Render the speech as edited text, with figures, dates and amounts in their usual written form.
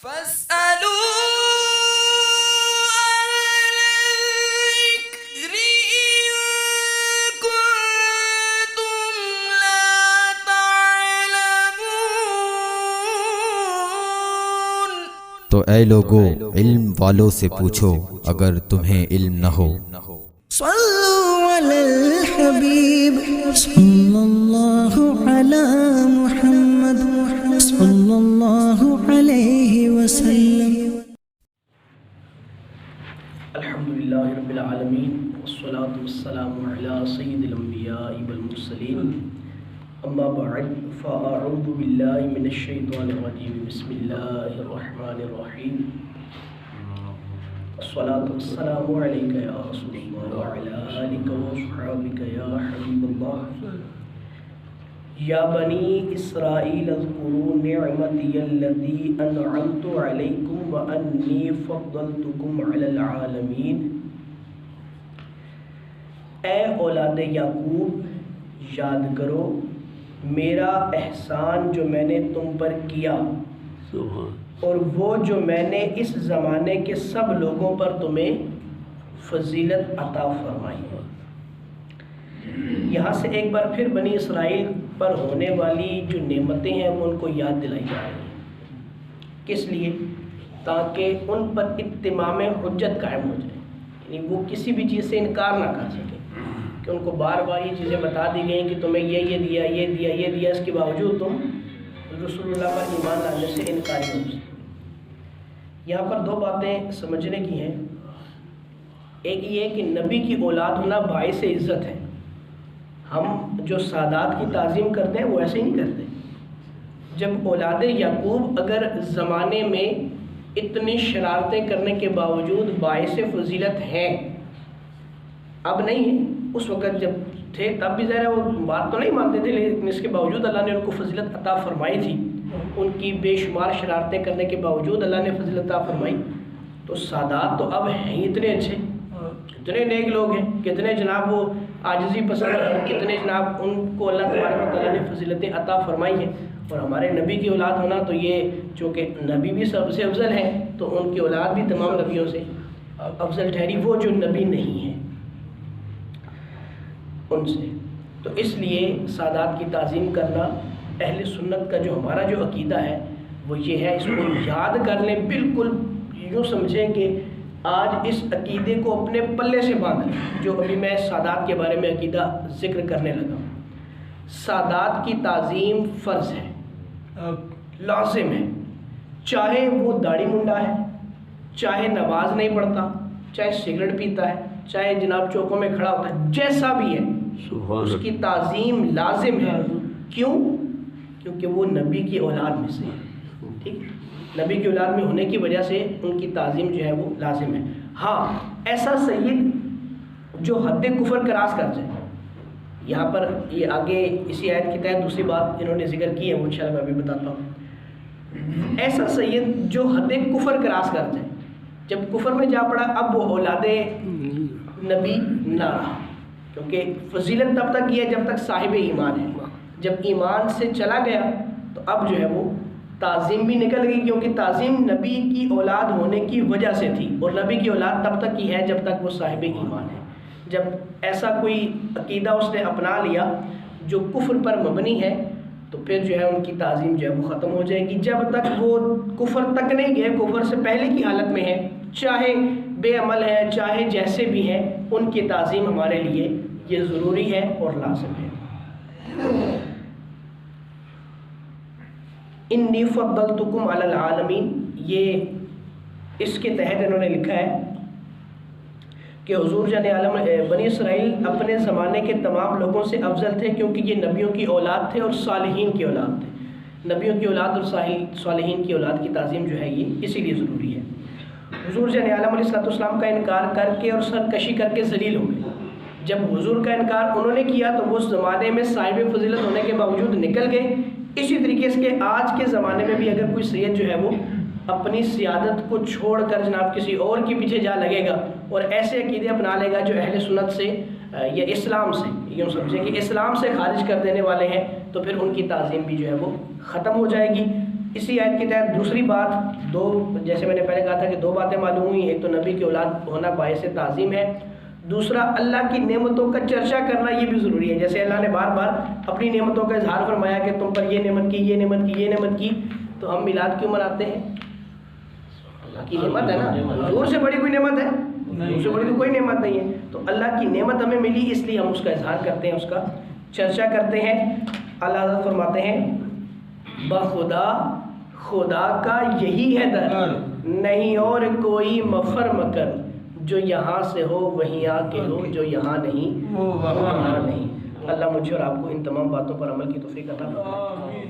فاسألوا الذكر إن كنتم لا تعلمون۔ تو اے لوگو علم والوں سے پوچھو اگر تمہیں علم نہ ہو۔ صلوا علی الحبیب صلی اللہ علی محمد صلی اللہ علیہ وسلم۔ الحمدللہ رب العالمین والصلاة والسلام علی سید الانبیاء والمرسلین، اما بعد فاعوذ باللہ من الشیطان الرجیم، بسم اللہ الرحمن الرحیم، الصلاة والسلام علیک یا رسول اللہ وعلی آلک وصحابک یا حبیب اللہ۔ یا بنی اسرائیل اذکروا نعمتی التی انعمت علیکم وانی فضلتکم علی العالمین۔ اے اولاد یعقوب، یاد کرو میرا احسان جو میں نے تم پر کیا اور وہ جو میں نے اس زمانے کے سب لوگوں پر تمہیں فضیلت عطا فرمائی ہے۔ یہاں سے ایک بار پھر بنی اسرائیل پر ہونے والی جو نعمتیں ہیں وہ ان کو یاد دلائی جا رہی ہیں۔ کس لیے؟ تاکہ ان پر اتمام حجت قائم ہو جائے، یعنی وہ کسی بھی چیز سے انکار نہ کر سکیں، کہ ان کو بار بار یہ چیزیں بتا دی گئیں کہ تمہیں یہ دیا یہ دیا یہ دیا، اس کے باوجود تم رسول اللہ پر ایمان لانے سے انکاری ہو سکتے۔ یہاں پر دو باتیں سمجھنے کی ہیں۔ ایک یہ کہ نبی کی اولاد ہونا باعث عزت ہے۔ ہم جو سادات کی تعظیم کرتے ہیں وہ ایسے ہی نہیں کرتے۔ جب اولاد یعقوب اگر زمانے میں اتنی شرارتیں کرنے کے باوجود باعث فضیلت ہیں، اب نہیں ہیں، اس وقت جب تھے تب بھی ظاہر ہے وہ بات تو نہیں مانتے تھے، لیکن اس کے باوجود اللہ نے ان کو فضیلت عطا فرمائی تھی۔ ان کی بے شمار شرارتیں کرنے کے باوجود اللہ نے فضیلت عطا فرمائی۔ تو سادات تو اب ہیں ہی اتنے اچھے، کتنے نیک لوگ ہیں، کتنے جناب وہ عاجزی پسند ہیں، کتنے جناب ان کو اللہ تبارک و تعالیٰ نے فضیلتیں عطا فرمائی ہیں۔ اور ہمارے نبی کی اولاد ہونا تو یہ چونکہ نبی بھی سب سے افضل ہیں تو ان کی اولاد بھی تمام نبیوں سے افضل ٹھہری، وہ جو نبی نہیں ہیں ان سے۔ تو اس لیے سادات کی تعظیم کرنا اہل سنت کا جو ہمارا جو عقیدہ ہے وہ یہ ہے، اس کو یاد کر لیں، بالکل یوں سمجھیں کہ آج اس عقیدے کو اپنے پلے سے باندھ لیں جو ابھی میں سادات کے بارے میں عقیدہ ذکر کرنے لگا ہوں۔ سادات کی تعظیم فرض ہے، لازم ہے، چاہے وہ داڑھی منڈا ہے، چاہے نماز نہیں پڑھتا، چاہے سگریٹ پیتا ہے، چاہے جناب چوکوں میں کھڑا ہوتا ہے، جیسا بھی ہے اس کی تعظیم لازم ہے۔ کیوں؟ کیونکہ وہ نبی کی اولاد میں سے ہے، ٹھیک، نبی کی اولاد میں ہونے کی وجہ سے ان کی تعظیم جو ہے وہ لازم ہے۔ ہاں، ایسا سید جو حد کفر کراس کر جائے، یہاں پر یہ آگے اسی آیت کی تحت دوسری بات انہوں نے ذکر کی ہے، وہ انشاءاللہ میں ابھی بتاتا ہوں۔ ایسا سید جو حد کفر کراس کر جائے، جب کفر میں جا پڑا، اب وہ اولاد نبی نہ رہا، کیونکہ فضیلت تب تک یہ ہے جب تک صاحب ایمان ہے۔ جب ایمان سے چلا گیا تو اب جو ہے وہ تعظیم بھی نکل گئی، کیونکہ تعظیم نبی کی اولاد ہونے کی وجہ سے تھی، اور نبی کی اولاد تب تک کی ہے جب تک وہ صاحب ایمان ہے۔ جب ایسا کوئی عقیدہ اس نے اپنا لیا جو کفر پر مبنی ہے تو پھر جو ہے ان کی تعظیم جو ہے وہ ختم ہو جائے گی۔ جب تک وہ کفر تک نہیں گئے، کفر سے پہلے کی حالت میں ہے، چاہے بے عمل ہے، چاہے جیسے بھی ہیں، ان کی تعظیم ہمارے لیے یہ ضروری ہے اور لازم ہے۔ انی فضلتکم علی العالمین، یہ اس کے تحت انہوں نے لکھا ہے کہ حضور جان عالم بنی اسرائیل اپنے زمانے کے تمام لوگوں سے افضل تھے، کیونکہ یہ نبیوں کی اولاد تھے اور صالحین کی اولاد تھے۔ نبیوں کی اولاد اور صالحین کی اولاد کی تعظیم جو ہے یہ اسی لیے ضروری ہے۔ حضور جان عالم علیہ السلام کا انکار کر کے اور سرکشی کر کے ذلیل ہو گئے۔ جب حضور کا انکار انہوں نے کیا تو وہ زمانے میں صاحب فضیلت ہونے کے باوجود نکل گئے۔ اسی طریقے سے آج کے زمانے میں بھی اگر کوئی سید جو ہے وہ اپنی سیادت کو چھوڑ کر جناب کسی اور کے پیچھے جا لگے گا اور ایسے عقیدے اپنا لے گا جو اہل سنت سے یا اسلام سے، یوں سمجھیں کہ اسلام سے خارج کر دینے والے ہیں، تو پھر ان کی تعظیم بھی جو ہے وہ ختم ہو جائے گی۔ اسی آیت کے تحت دوسری بات دو، جیسے میں نے پہلے کہا تھا کہ دو باتیں معلوم ہوئی، ایک تو نبی کی اولاد ہونا باعث تعظیم ہے، دوسرا اللہ کی نعمتوں کا چرچا کرنا یہ بھی ضروری ہے. جیسے اللہ نے بار بار اپنی نعمتوں کا اظہار فرمایا کہ تم پر یہ نعمت کی، یہ نعمت کی، یہ نعمت کی، تو ہم میلاد کیوں مناتے ہیں؟ اللہ کی نعمت ہے نا، حضور سے بڑی کوئی نعمت ہے؟ حضور سے بڑی تو کوئی نعمت نہیں ہے. تو اللہ کی نعمت ہمیں ملی، اس لیے ہم اس کا اظہار کرتے ہیں، اس کا چرچا کرتے ہیں. اللہ حضرت فرماتے ہیں بخدا خدا کا یہی ہے در، نہیں اور کوئی مفر مکر، جو یہاں سے ہو وہیں آ کے ہو، جو یہاں نہیں وہ وہاں نہیں. اللہ مجھے اور آپ کو ان تمام باتوں پر عمل کی توفیق عطا فرمائے.